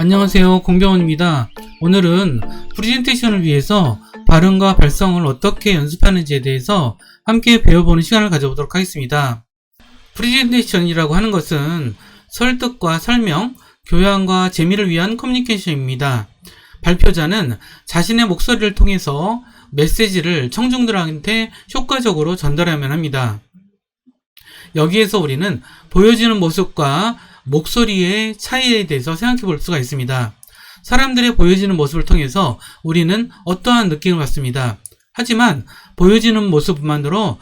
안녕하세요, 공병원입니다. 오늘은 프레젠테이션을 위해서 발음과 발성을 어떻게 연습하는지에 대해서 함께 배워보는 시간을 가져보도록 하겠습니다. 프레젠테이션이라고 하는 것은 설득과 설명, 교양과 재미를 위한 커뮤니케이션입니다. 발표자는 자신의 목소리를 통해서 메시지를 청중들한테 효과적으로 전달하면 합니다. 여기에서 우리는 보여지는 모습과 목소리의 차이에 대해서 생각해 볼 수가 있습니다. 사람들의 보여지는 모습을 통해서 우리는 어떠한 느낌을 받습니다. 하지만 보여지는 모습만으로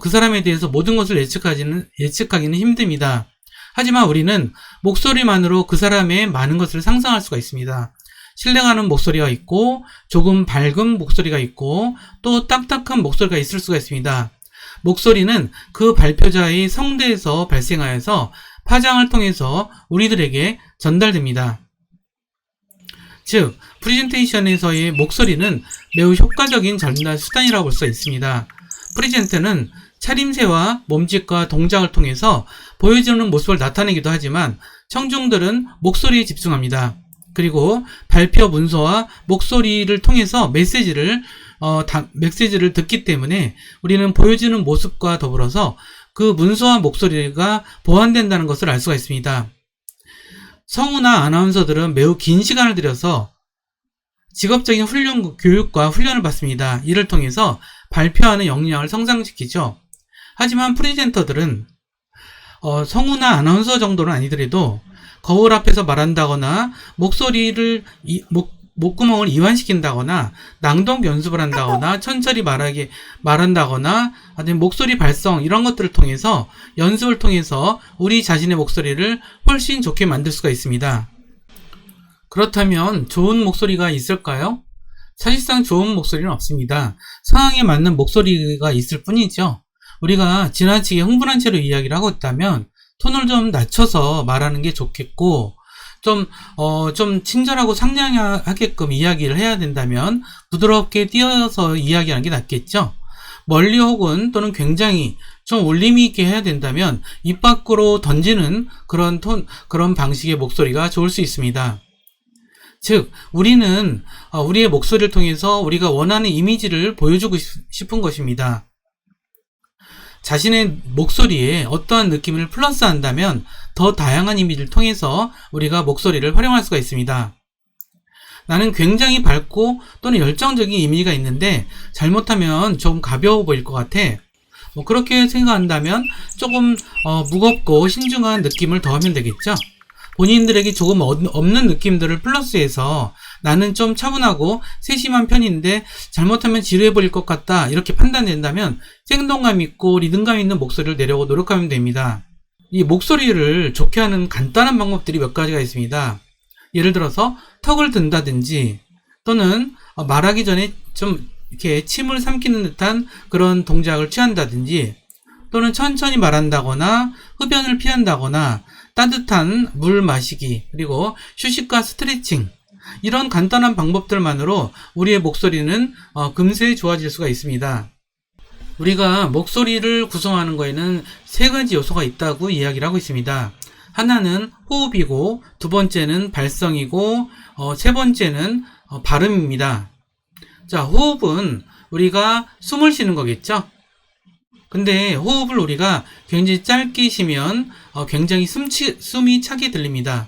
그 사람에 대해서 모든 것을 예측하기는 힘듭니다. 하지만 우리는 목소리만으로 그 사람의 많은 것을 상상할 수가 있습니다. 신뢰가는 목소리가 있고 조금 밝은 목소리가 있고 또 딱딱한 목소리가 있을 수가 있습니다. 목소리는 그 발표자의 성대에서 발생하여서 파장을 통해서 우리들에게 전달됩니다. 즉, 프레젠테이션에서의 목소리는 매우 효과적인 전달 수단이라고 볼 수 있습니다. 프레젠터는 차림새와 몸짓과 동작을 통해서 보여지는 모습을 나타내기도 하지만 청중들은 목소리에 집중합니다. 그리고 발표 문서와 목소리를 통해서 메시지를 듣기 때문에 우리는 보여지는 모습과 더불어서 그 문서와 목소리가 보완된다는 것을 알 수가 있습니다. 성우나 아나운서들은 매우 긴 시간을 들여서 직업적인 교육과 훈련을 받습니다. 이를 통해서 발표하는 역량을 성장시키죠. 하지만 프레젠터들은 성우나 아나운서 정도는 아니더라도 거울 앞에서 말한다거나 목구멍을 이완시킨다거나 낭독 연습을 한다거나 천천히 말한다거나 아니면 목소리 발성 이런 것들을 통해서 연습을 통해서 우리 자신의 목소리를 훨씬 좋게 만들 수가 있습니다. 그렇다면 좋은 목소리가 있을까요? 사실상 좋은 목소리는 없습니다. 상황에 맞는 목소리가 있을 뿐이죠. 우리가 지나치게 흥분한 채로 이야기를 하고 있다면 톤을 좀 낮춰서 말하는 게 좋겠고 좀 친절하고 상냥하게끔 이야기를 해야 된다면 부드럽게 띄어서 이야기하는 게 낫겠죠. 멀리 혹은 또는 굉장히 좀 울림이 있게 해야 된다면 입 밖으로 던지는 그런 방식의 목소리가 좋을 수 있습니다. 즉, 우리는 우리의 목소리를 통해서 우리가 원하는 이미지를 보여주고 싶은 것입니다. 자신의 목소리에 어떠한 느낌을 플러스한다면 더 다양한 이미지를 통해서 우리가 목소리를 활용할 수가 있습니다. 나는 굉장히 밝고 또는 열정적인 이미지가 있는데 잘못하면 좀 가벼워 보일 것 같아. 그렇게 생각한다면 조금 무겁고 신중한 느낌을 더하면 되겠죠. 본인들에게 조금 없는 느낌들을 플러스해서 나는 좀 차분하고 세심한 편인데 잘못하면 지루해 보일 것 같다 이렇게 판단된다면 생동감 있고 리듬감 있는 목소리를 내려고 노력하면 됩니다. 이 목소리를 좋게 하는 간단한 방법들이 몇 가지가 있습니다. 예를 들어서 턱을 든다든지 또는 말하기 전에 좀 이렇게 침을 삼키는 듯한 그런 동작을 취한다든지 또는 천천히 말한다거나 흡연을 피한다거나 따뜻한 물 마시기 그리고 휴식과 스트레칭 이런 간단한 방법들만으로 우리의 목소리는 금세 좋아질 수가 있습니다. 우리가 목소리를 구성하는 것에는 세 가지 요소가 있다고 이야기를 하고 있습니다. 하나는 호흡이고 두 번째는 발성이고 세 번째는 발음입니다. 자, 호흡은 우리가 숨을 쉬는 거겠죠? 근데 호흡을 우리가 굉장히 짧게 쉬면 굉장히 숨이 차게 들립니다.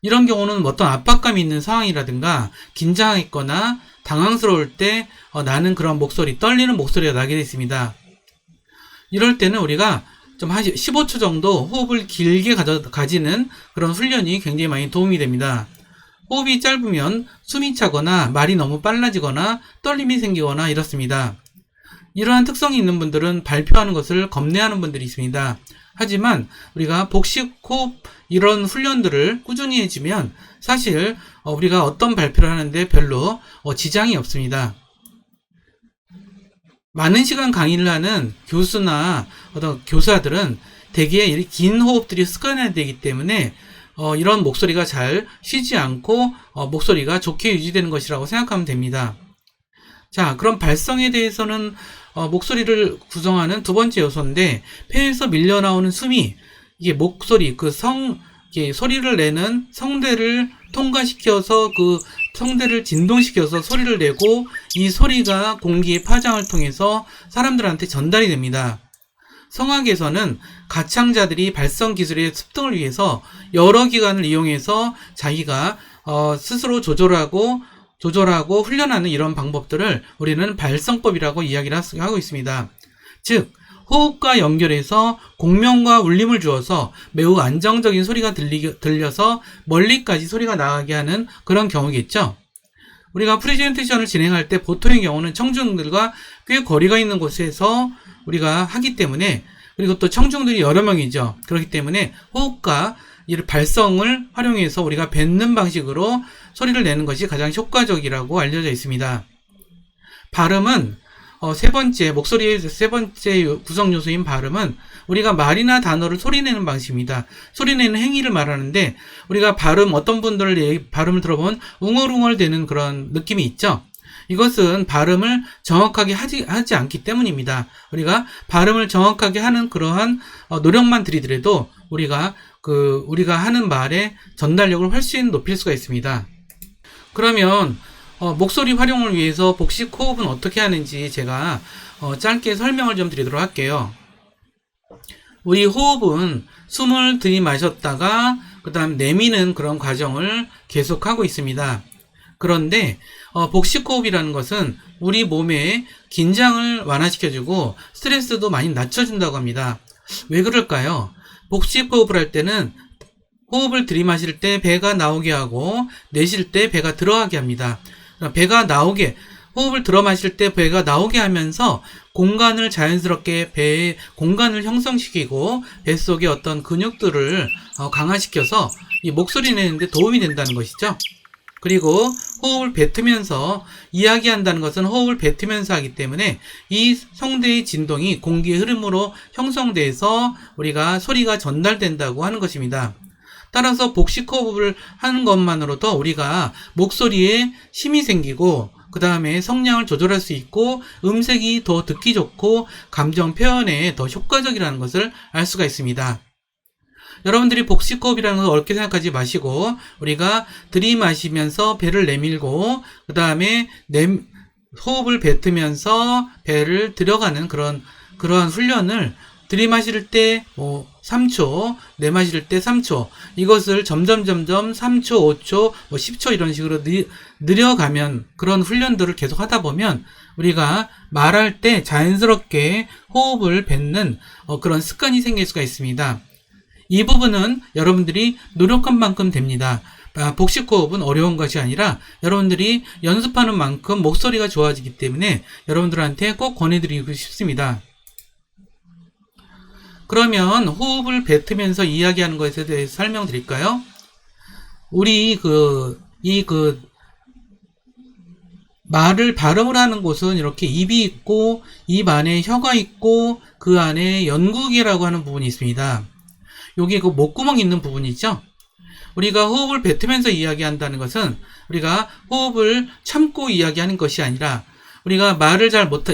이런 경우는 어떤 압박감이 있는 상황이라든가 긴장했거나 당황스러울 때 나는 그런 떨리는 목소리가 나게 됐습니다. 이럴 때는 우리가 좀 한 15초 정도 호흡을 길게 가지는 그런 훈련이 굉장히 많이 도움이 됩니다. 호흡이 짧으면 숨이 차거나 말이 너무 빨라지거나 떨림이 생기거나 이렇습니다. 이러한 특성이 있는 분들은 발표하는 것을 겁내하는 분들이 있습니다. 하지만 우리가 복식 호흡 이런 훈련들을 꾸준히 해주면 사실 우리가 어떤 발표를 하는데 별로 지장이 없습니다. 많은 시간 강의를 하는 교수나 어떤 교사들은 대개 긴 호흡들이 습관화되기 되기 때문에 이런 목소리가 잘 쉬지 않고 목소리가 좋게 유지되는 것이라고 생각하면 됩니다. 자, 그럼 발성에 대해서는 목소리를 구성하는 두 번째 요소인데 폐에서 밀려나오는 숨이 이게 목소리 이렇게 소리를 내는 성대를 통과시켜서 그 성대를 진동시켜서 소리를 내고 이 소리가 공기의 파장을 통해서 사람들한테 전달이 됩니다. 성악에서는 가창자들이 발성 기술의 습득을 위해서 여러 기관을 이용해서 자기가 스스로 조절하고 훈련하는 이런 방법들을 우리는 발성법이라고 이야기를 하고 있습니다. 즉 호흡과 연결해서 공명과 울림을 주어서 매우 안정적인 소리가 들려서 멀리까지 소리가 나가게 하는 그런 경우겠죠. 우리가 프레젠테이션을 진행할 때 보통의 경우는 청중들과 꽤 거리가 있는 곳에서 우리가 하기 때문에, 그리고 또 청중들이 여러 명이죠. 그렇기 때문에 호흡과 이 발성을 활용해서 우리가 뱉는 방식으로 소리를 내는 것이 가장 효과적이라고 알려져 있습니다. 발음은 목소리의 세 번째 구성 요소인 발음은 우리가 말이나 단어를 소리내는 방식입니다. 소리내는 행위를 말하는데, 우리가 어떤 분들 발음을 들어보면 웅얼웅얼 되는 그런 느낌이 있죠. 이것은 발음을 정확하게 하지 않기 때문입니다. 우리가 발음을 정확하게 하는 그러한 노력만 들이더라도 우리가 하는 말의 전달력을 훨씬 높일 수가 있습니다. 그러면 목소리 활용을 위해서 복식 호흡은 어떻게 하는지 제가 짧게 설명을 좀 드리도록 할게요. 우리 호흡은 숨을 들이마셨다가 그 다음 내미는 그런 과정을 계속하고 있습니다. 그런데 복식 호흡이라는 것은 우리 몸의 긴장을 완화시켜주고 스트레스도 많이 낮춰준다고 합니다. 왜 그럴까요? 복식 호흡을 할 때는 호흡을 들이마실 때 배가 나오게 하고 내쉴 때 배가 들어가게 합니다. 호흡을 들어 마실 때 배가 나오게 하면서 공간을 자연스럽게 배에 공간을 형성시키고 뱃속의 어떤 근육들을 강화시켜서 이 목소리 내는데 도움이 된다는 것이죠. 그리고 호흡을 뱉으면서 이야기한다는 것은 호흡을 뱉으면서 하기 때문에 이 성대의 진동이 공기의 흐름으로 형성돼서 우리가 소리가 전달된다고 하는 것입니다. 따라서 복식 호흡을 하는 것만으로도 우리가 목소리에 힘이 생기고 그 다음에 성량을 조절할 수 있고 음색이 더 듣기 좋고 감정 표현에 더 효과적이라는 것을 알 수가 있습니다. 여러분들이 복식 호흡이라는 것을 어렵게 생각하지 마시고 우리가 들이마시면서 배를 내밀고 그 다음에 호흡을 뱉으면서 배를 들여가는 그러한 훈련을 들이마실 때 3초, 내마실 때 3초, 이것을 점점 3초, 5초, 10초 이런 식으로 늘려가면, 그런 훈련들을 계속 하다 보면 우리가 말할 때 자연스럽게 호흡을 뱉는 그런 습관이 생길 수가 있습니다. 이 부분은 여러분들이 노력한 만큼 됩니다. 복식 호흡은 어려운 것이 아니라 여러분들이 연습하는 만큼 목소리가 좋아지기 때문에 여러분들한테 꼭 권해드리고 싶습니다. 그러면 호흡을 뱉으면서 이야기하는 것에 대해서 설명드릴까요? 우리 발음을 하는 곳은 이렇게 입이 있고 입 안에 혀가 있고 그 안에 연구개라고 하는 부분이 있습니다. 여기 그 목구멍이 있는 부분이죠. 우리가 호흡을 뱉으면서 이야기한다는 것은 우리가 호흡을 참고 이야기하는 것이 아니라 우리가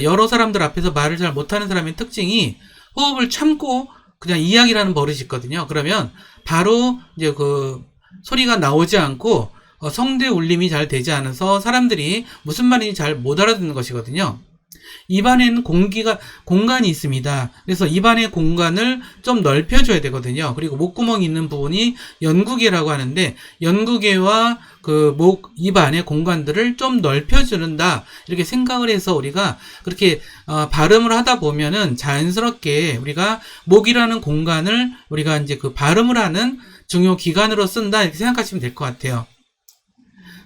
여러 사람들 앞에서 말을 잘 못하는 사람의 특징이 호흡을 참고 그냥 이야기를 하는 버릇이 있거든요. 그러면 바로 이제 소리가 나오지 않고 성대 울림이 잘 되지 않아서 사람들이 무슨 말인지 잘 못 알아듣는 것이거든요. 입안에는 공간이 있습니다. 그래서 입안의 공간을 좀 넓혀줘야 되거든요. 그리고 목구멍이 있는 부분이 연구개라고 하는데 연구개와 입 안의 공간들을 좀 넓혀주는다, 이렇게 생각을 해서 우리가 그렇게 발음을 하다 보면은 자연스럽게 우리가 목이라는 공간을 우리가 이제 발음을 하는 중요 기관으로 쓴다, 이렇게 생각하시면 될 것 같아요.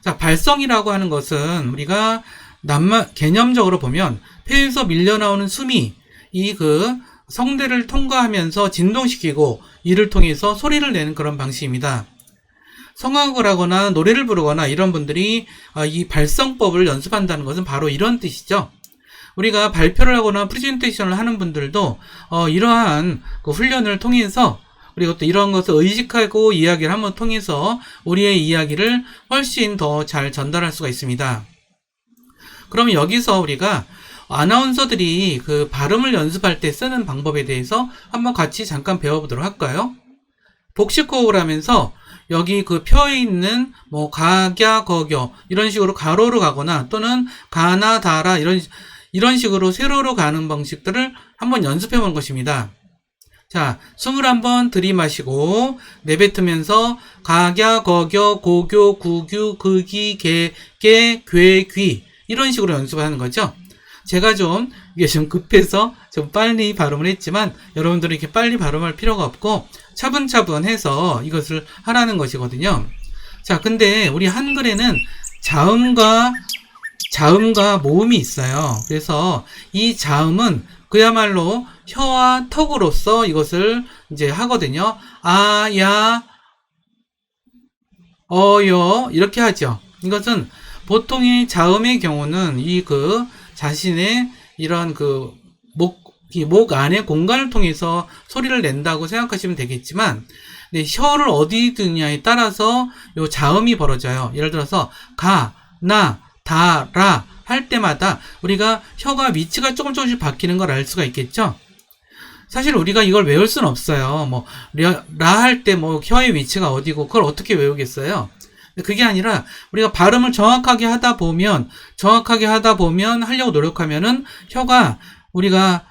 자, 발성이라고 하는 것은 우리가 개념적으로 보면 폐에서 밀려나오는 숨이 성대를 통과하면서 진동시키고 이를 통해서 소리를 내는 그런 방식입니다. 성악을 하거나 노래를 부르거나 이런 분들이 이 발성법을 연습한다는 것은 바로 이런 뜻이죠. 우리가 발표를 하거나 프레젠테이션을 하는 분들도 이러한 훈련을 통해서, 그리고 또 이런 것을 의식하고 이야기를 한번 통해서 우리의 이야기를 훨씬 더 잘 전달할 수가 있습니다. 그럼 여기서 우리가 복식호흡을 하면서 여기 그 펴에 있는 뭐 가갸 거겨 이런 식으로 가로로 가거나 또는 가나 다라 이런 식으로 세로로 가는 방식들을 한번 연습해 보는 것입니다. 자, 숨을 한번 들이마시고 내뱉으면서 가갸 거겨 고교 구규 극이 개개 괴귀 이런 식으로 연습하는 거죠. 제가 좀 이게 좀 급해서 좀 빨리 발음을 했지만 여러분들은 이렇게 빨리 발음할 필요가 없고 차분차분 해서 이것을 하라는 것이거든요. 자, 근데 우리 한글에는 자음과 모음이 있어요. 그래서 이 자음은 그야말로 혀와 턱으로서 이것을 이제 하거든요. 아, 야, 여 이렇게 하죠. 이것은 보통의 자음의 경우는 이 그 자신의 이런 그 목 안에 공간을 통해서 소리를 낸다고 생각하시면 되겠지만, 네, 혀를 어디 두냐에 따라서 요 자음이 벌어져요. 예를 들어서 가, 나, 다, 라 할 때마다 우리가 혀가 위치가 조금씩 바뀌는 걸 알 수가 있겠죠. 사실 우리가 이걸 외울 수는 없어요. 뭐 라 할 때 뭐 혀의 위치가 어디고 그걸 어떻게 외우겠어요. 그게 아니라 우리가 발음을 정확하게 하다 보면 하려고 노력하면은 혀가 우리가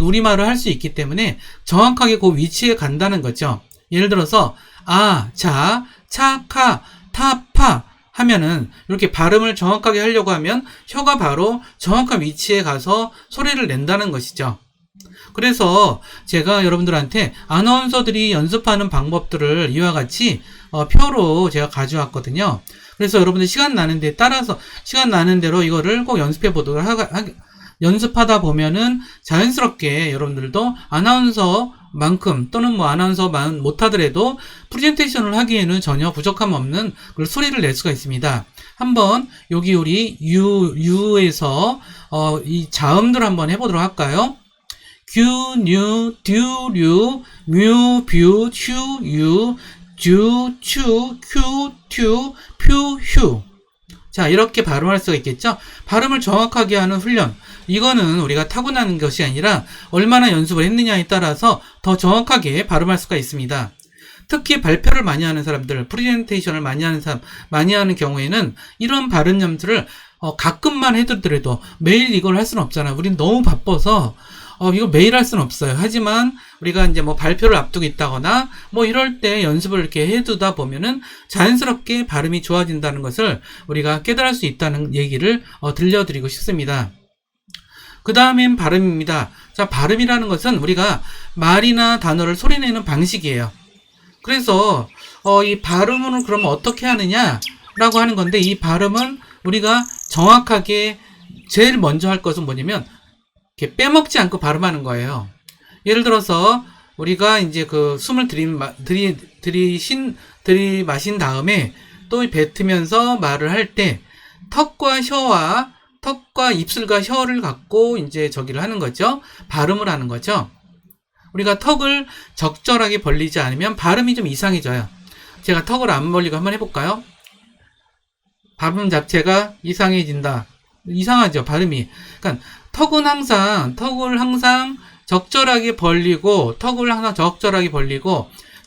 우리말을 할 수 있기 때문에 정확하게 그 위치에 간다는 거죠. 예를 들어서 아, 자, 차, 카, 타, 파 하면은 이렇게 발음을 정확하게 하려고 하면 혀가 바로 정확한 위치에 가서 소리를 낸다는 것이죠. 그래서 제가 여러분들한테 아나운서들이 연습하는 방법들을 이와 같이 표로 제가 가져왔거든요. 그래서 여러분들 시간 나는 대로 이거를 꼭 연습해 보도록 연습하다 보면은 자연스럽게 여러분들도 아나운서만큼 또는 뭐 아나운서만 못하더라도 프레젠테이션을 하기에는 전혀 부족함 없는 그 소리를 낼 수가 있습니다. 한번 여기 우리 유에서 이 자음들 한번 해보도록 할까요? 규, 뉴, 듀, 류, 뮤, 뷰, 휴, 유, 듀, 추, 큐, 튜, 퓨, 휴. 자, 이렇게 발음할 수가 있겠죠? 발음을 정확하게 하는 훈련. 이거는 우리가 타고나는 것이 아니라 얼마나 연습을 했느냐에 따라서 더 정확하게 발음할 수가 있습니다. 특히 발표를 많이 하는 사람들, 프레젠테이션을 많이 하는 경우에는 이런 발음 연습을 가끔만 해두더라도 매일 이걸 할 수는 없잖아요. 우린 너무 바빠서 이거 매일 할 수는 없어요. 하지만 우리가 이제 뭐 발표를 앞두고 있다거나 뭐 이럴 때 연습을 이렇게 해두다 보면은 자연스럽게 발음이 좋아진다는 것을 우리가 깨달을 수 있다는 얘기를 들려드리고 싶습니다. 그 다음엔 발음입니다. 자, 발음이라는 것은 우리가 말이나 단어를 소리내는 방식이에요. 그래서 이 발음을 그러면 어떻게 하느냐라고 하는 건데, 이 발음은 우리가 정확하게 제일 먼저 할 것은 뭐냐면 이렇게 빼먹지 않고 발음하는 거예요. 예를 들어서 우리가 이제 그 숨을 들이마신 다음에 또 뱉으면서 말을 할 때 턱과 입술과 혀를 갖고 이제 저기를 하는 거죠. 발음을 하는 거죠. 우리가 턱을 적절하게 벌리지 않으면 발음이 좀 이상해져요. 제가 턱을 안 벌리고 한번 해볼까요? 발음 자체가 이상해진다. 이상하죠, 발음이. 그러니까 턱을 항상 적절하게 벌리고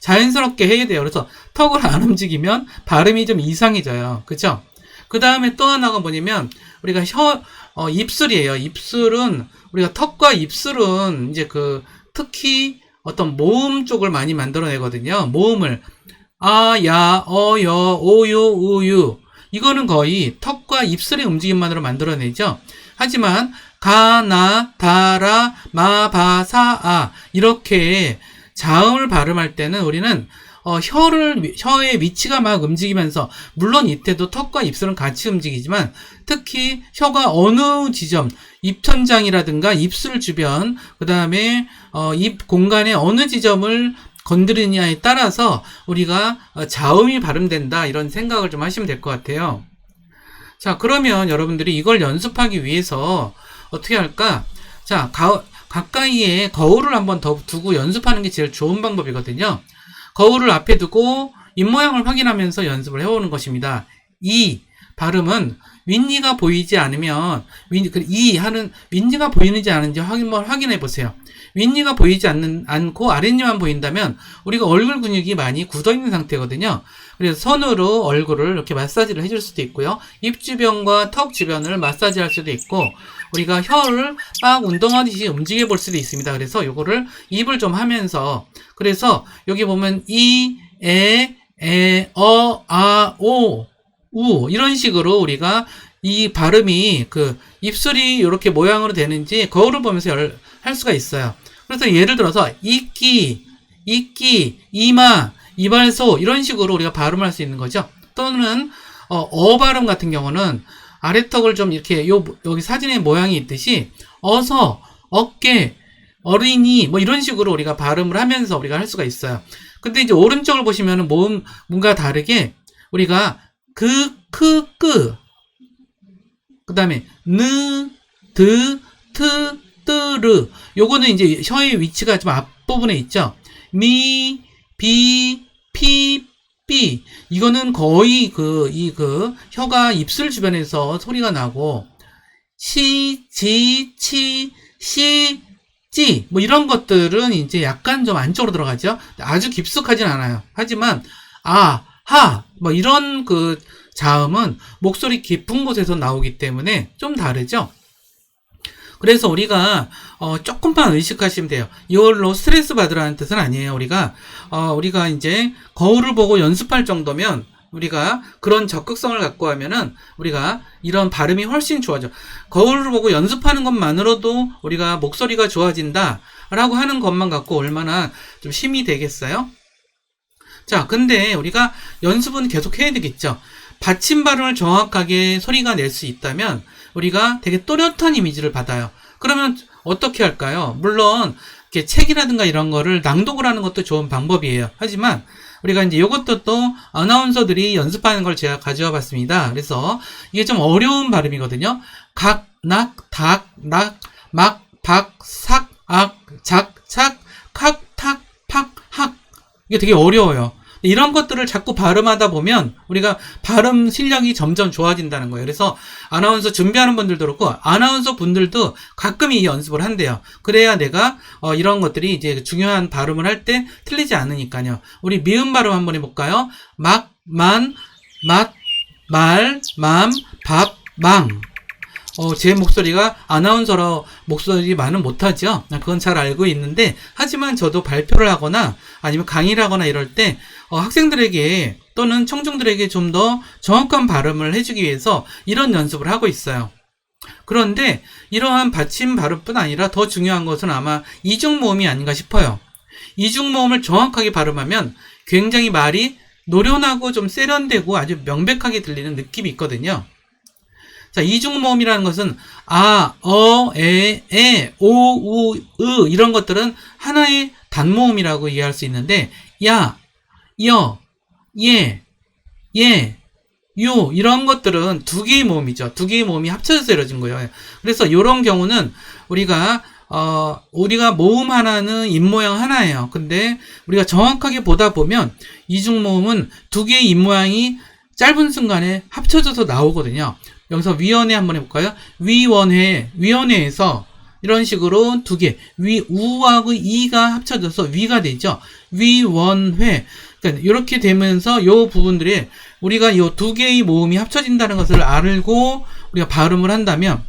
자연스럽게 해야 돼요. 그래서 턱을 안 움직이면 발음이 좀 이상해져요. 그쵸? 그 다음에 또 하나가 뭐냐면 우리가 입술이에요. 입술은 우리가 턱과 입술은 이제 특히 어떤 모음 쪽을 많이 만들어내거든요. 모음을 아, 야, 여, 오유, 우유 이거는 거의 턱과 입술의 움직임만으로 만들어내죠. 하지만 가, 나, 다, 라, 마, 바, 사, 아 이렇게 자음을 발음할 때는 우리는 혀의 위치가 막 움직이면서, 물론 이때도 턱과 입술은 같이 움직이지만 특히 혀가 어느 지점, 입천장이라든가 입술 주변, 그 다음에 입 공간의 어느 지점을 건드리냐에 따라서 우리가 자음이 발음된다, 이런 생각을 좀 하시면 될 것 같아요. 자, 그러면 여러분들이 이걸 연습하기 위해서 어떻게 할까? 자, 가까이에 거울을 한번 더 두고 연습하는 게 제일 좋은 방법이거든요. 거울을 앞에 두고 입모양을 확인하면서 연습을 해오는 것입니다. 이 발음은 윗니가 보이지 않으면 이 하는 윗니가 보이는지 않은지 확인해 보세요. 윗니가 보이지 않고 아랫니만 보인다면 우리가 얼굴 근육이 많이 굳어 있는 상태거든요. 그래서 손으로 얼굴을 이렇게 마사지를 해줄 수도 있고요. 입 주변과 턱 주변을 마사지할 수도 있고, 우리가 혀를 막 운동하듯이 움직여 볼 수도 있습니다. 그래서 요거를 입을 좀 하면서, 그래서 여기 보면 이, 에, 아, 오, 우 이런 식으로 우리가 이 발음이 그 입술이 이렇게 모양으로 되는지 거울을 보면서 할 수가 있어요. 그래서 예를 들어서 이끼, 이마, 이발소 이런 식으로 우리가 발음할 수 있는 거죠. 또는 발음 같은 경우는 아래턱을 좀 이렇게 여기 사진에 모양이 있듯이 어서, 어깨, 어린이 뭐 이런 식으로 우리가 발음을 하면서 우리가 할 수가 있어요. 근데 이제 오른쪽을 보시면은 뭔가 다르게 우리가 그 다음에 뜨르 요거는 이제 혀의 위치가 좀 앞부분에 있죠. 미, 비, 피, 삐 이거는 거의 혀가 입술 주변에서 소리가 나고 시, 지, 치, 시, 찌 뭐 이런 것들은 이제 약간 좀 안쪽으로 들어가죠. 아주 깊숙하진 않아요. 하지만 아, 하 뭐 이런 자음은 목소리 깊은 곳에서 나오기 때문에 좀 다르죠. 그래서 우리가 조금만 의식하시면 돼요. 이걸로 스트레스 받으라는 뜻은 아니에요. 우리가 이제 거울을 보고 연습할 정도면 우리가 그런 적극성을 갖고 하면은 우리가 이런 발음이 훨씬 좋아져. 거울을 보고 연습하는 것만으로도 우리가 목소리가 좋아진다 라고 하는 것만 갖고 얼마나 좀 힘이 되겠어요? 자, 근데 우리가 연습은 계속 해야 되겠죠. 받침 발음을 정확하게 소리가 낼 수 있다면 우리가 되게 또렷한 이미지를 받아요. 그러면 어떻게 할까요? 물론 이렇게 책이라든가 이런 거를 낭독을 하는 것도 좋은 방법이에요. 하지만 우리가 이제 이것도 또 아나운서들이 연습하는 걸 제가 가져와 봤습니다. 그래서 이게 좀 어려운 발음이거든요. 각, 낙, 닭, 낙, 막, 박, 삭, 악, 작, 착, 칵, 탁, 팍, 학. 이게 되게 어려워요. 이런 것들을 자꾸 발음하다 보면 우리가 발음 실력이 점점 좋아진다는 거예요. 그래서 아나운서 준비하는 분들도 그렇고 아나운서 분들도 가끔 이 연습을 한대요. 그래야 내가 이런 것들이 이제 중요한 발음을 할 때 틀리지 않으니까요. 우리 미음 발음 한번 해볼까요? 막, 만, 맛, 말, 맘, 밥, 망. 제 목소리가 아나운서로 목소리만은 못하죠. 그건 잘 알고 있는데, 하지만 저도 발표를 하거나 아니면 강의를 하거나 이럴 때 학생들에게 또는 청중들에게 좀 더 정확한 발음을 해주기 위해서 이런 연습을 하고 있어요. 그런데 이러한 받침 발음뿐 아니라 더 중요한 것은 아마 이중모음이 아닌가 싶어요. 이중모음을 정확하게 발음하면 굉장히 말이 노련하고 좀 세련되고 아주 명백하게 들리는 느낌이 있거든요. 자, 이중모음이라는 것은 아, 에, 오, 우, 으 이런 것들은 하나의 단모음이라고 이해할 수 있는데 야, 여, 예, 요 이런 것들은 두 개의 모음이죠. 두 개의 모음이 합쳐져서 이루어진 거예요. 그래서 이런 경우는 우리가 모음 하나는 입모양 하나예요. 근데 우리가 정확하게 보다 보면 이중모음은 두 개의 입모양이 짧은 순간에 합쳐져서 나오거든요. 여기서 위원회 한번 해볼까요? 위원회에서 이런 식으로 두 개, 우하고 이가 합쳐져서 위가 되죠. 위원회. 그러니까 이렇게 되면서 요 부분들이 우리가 요 두 개의 모음이 합쳐진다는 것을 알고 우리가 발음을 한다면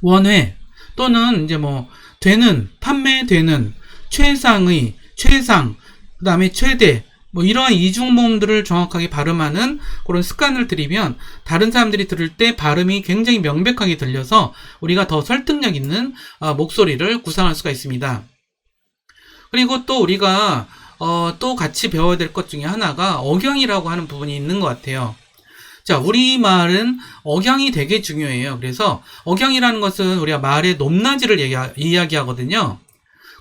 원회 또는 이제 뭐 되는, 판매되는, 최상의, 최상, 그 다음에 최대 뭐 이러한 이중모음들을 정확하게 발음하는 그런 습관을 들이면 다른 사람들이 들을 때 발음이 굉장히 명백하게 들려서 우리가 더 설득력 있는 목소리를 구상할 수가 있습니다. 그리고 또 우리가 또 같이 배워야 될 것 중에 하나가 억양이라고 하는 부분이 있는 것 같아요. 자, 우리말은 억양이 되게 중요해요. 그래서 억양이라는 것은 우리가 말의 높낮이를 이야기하거든요.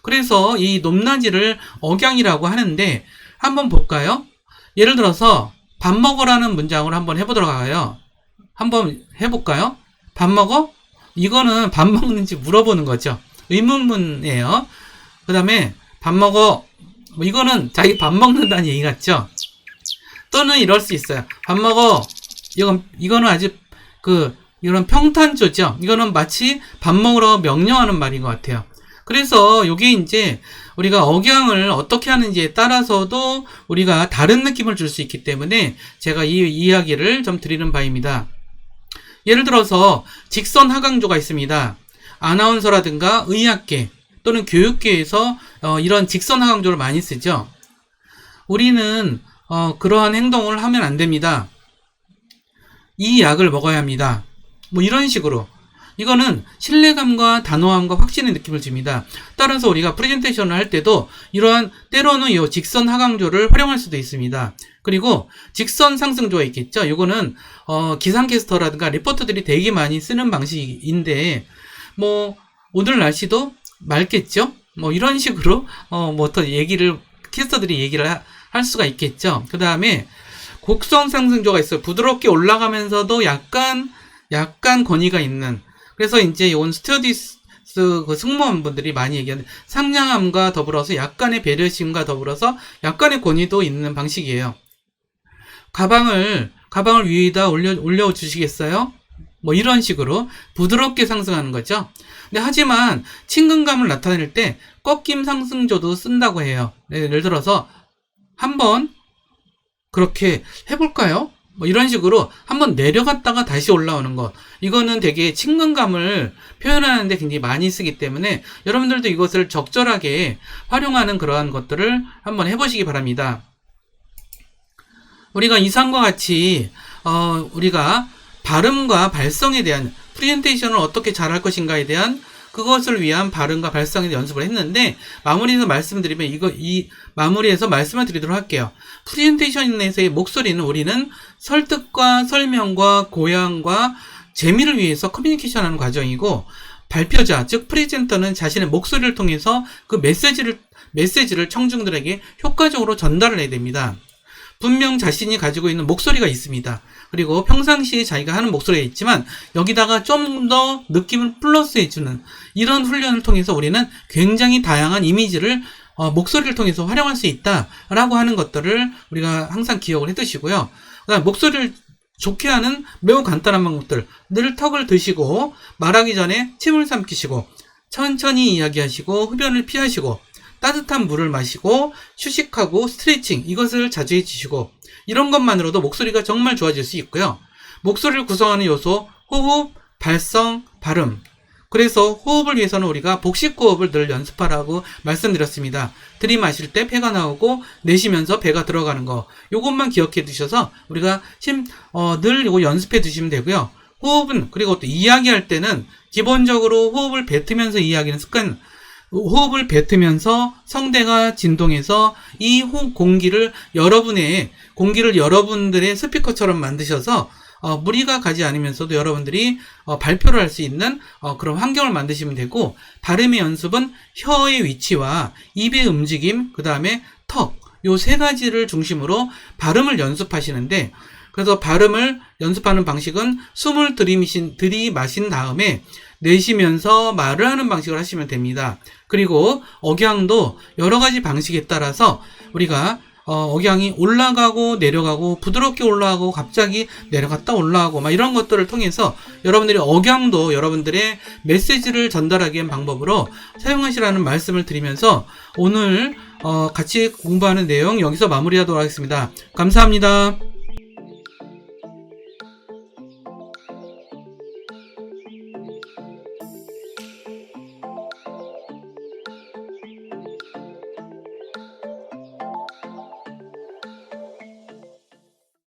그래서 이 높낮이를 억양이라고 하는데 한번 볼까요? 예를 들어서 밥 먹으라는 문장을 한번 해보도록 하고요. 한번 해볼까요? 밥 먹어? 이거는 밥 먹는지 물어보는 거죠. 의문문이에요. 그 다음에 밥 먹어. 뭐 이거는 자기 밥 먹는다는 얘기 같죠? 또는 이럴 수 있어요. 밥 먹어. 이거는 아주 이런 평탄조죠. 이거는 마치 밥 먹으러 명령하는 말인 것 같아요. 그래서 요게 이제 우리가 억양을 어떻게 하는지에 따라서도 우리가 다른 느낌을 줄 수 있기 때문에 제가 이 이야기를 좀 드리는 바입니다. 예를 들어서 직선 하강조가 있습니다. 아나운서라든가 의학계 또는 교육계에서 이런 직선 하강조를 많이 쓰죠. 우리는 그러한 행동을 하면 안 됩니다. 이 약을 먹어야 합니다. 뭐 이런 식으로. 이거는 신뢰감과 단호함과 확신의 느낌을 줍니다. 따라서 우리가 프레젠테이션을 할 때도 이러한 때로는 이 직선 하강조를 활용할 수도 있습니다. 그리고 직선 상승조가 있겠죠. 이거는 기상캐스터라든가 리포터들이 되게 많이 쓰는 방식인데 뭐 오늘 날씨도 맑겠죠. 뭐 이런 식으로 뭐 더 캐스터들이 얘기를 할 수가 있겠죠. 그 다음에 곡선 상승조가 있어요. 부드럽게 올라가면서도 약간 권위가 있는. 그래서 이제 이건 스튜어디스 그 승무원분들이 많이 얘기하는 상냥함과 더불어서 약간의 배려심과 더불어서 약간의 권위도 있는 방식이에요. 가방을 위에다 올려 주시겠어요? 뭐 이런 식으로 부드럽게 상승하는 거죠. 근데 하지만 친근감을 나타낼 때 꺾임 상승조도 쓴다고 해요. 예를 들어서 한번 그렇게 해볼까요? 뭐 이런 식으로 한번 내려갔다가 다시 올라오는 것. 이거는 되게 친근감을 표현하는데 굉장히 많이 쓰기 때문에 여러분들도 이것을 적절하게 활용하는 그러한 것들을 한번 해보시기 바랍니다. 우리가 이상과 같이 우리가 발음과 발성에 대한 프레젠테이션을 어떻게 잘할 것인가에 대한 그것을 위한 발음과 발성에 대한 연습을 했는데 마무리해서 말씀드리면 이 마무리해서 말씀을 드리도록 할게요. 프레젠테이션에서의 목소리는 우리는 설득과 설명과 고양과 재미를 위해서 커뮤니케이션하는 과정이고 발표자 즉 프레젠터는 자신의 목소리를 통해서 그 메시지를 청중들에게 효과적으로 전달을 해야 됩니다. 분명 자신이 가지고 있는 목소리가 있습니다. 그리고 평상시에 자기가 하는 목소리가 있지만 여기다가 좀 더 느낌을 플러스해주는 이런 훈련을 통해서 우리는 굉장히 다양한 이미지를 목소리를 통해서 활용할 수 있다라고 하는 것들을 우리가 항상 기억을 해두시고요. 그다음 목소리를 좋게 하는 매우 간단한 방법들. 늘 턱을 드시고 말하기 전에 침을 삼키시고 천천히 이야기하시고 흡연을 피하시고 따뜻한 물을 마시고 휴식하고 스트레칭 이것을 자주 해주시고 이런 것만으로도 목소리가 정말 좋아질 수 있고요. 목소리를 구성하는 요소 호흡, 발성, 발음. 그래서 호흡을 위해서는 우리가 복식호흡을 늘 연습하라고 말씀드렸습니다. 들이마실 때 폐가 나오고 내쉬면서 배가 들어가는 거. 요것만 기억해 두셔서 우리가 늘 이거 연습해 두시면 되고요. 호흡은 그리고 또 이야기할 때는 기본적으로 호흡을 뱉으면서 이야기하는 습관. 호흡을 뱉으면서 성대가 진동해서 이 공기를 여러분들의 스피커처럼 만드셔서 무리가 가지 않으면서도 여러분들이 발표를 할 수 있는 그런 환경을 만드시면 되고 발음의 연습은 혀의 위치와 입의 움직임 그 다음에 턱 요 세 가지를 중심으로 발음을 연습하시는데 그래서 발음을 연습하는 방식은 숨을 들이마신 다음에 내쉬면서 말을 하는 방식을 하시면 됩니다. 그리고 억양도 여러 가지 방식에 따라서 우리가 억양이 올라가고 내려가고 부드럽게 올라가고 갑자기 내려갔다 올라가고 막 이런 것들을 통해서 여러분들이 억양도 여러분들의 메시지를 전달하기 위한 방법으로 사용하시라는 말씀을 드리면서 오늘 같이 공부하는 내용 여기서 마무리하도록 하겠습니다. 감사합니다.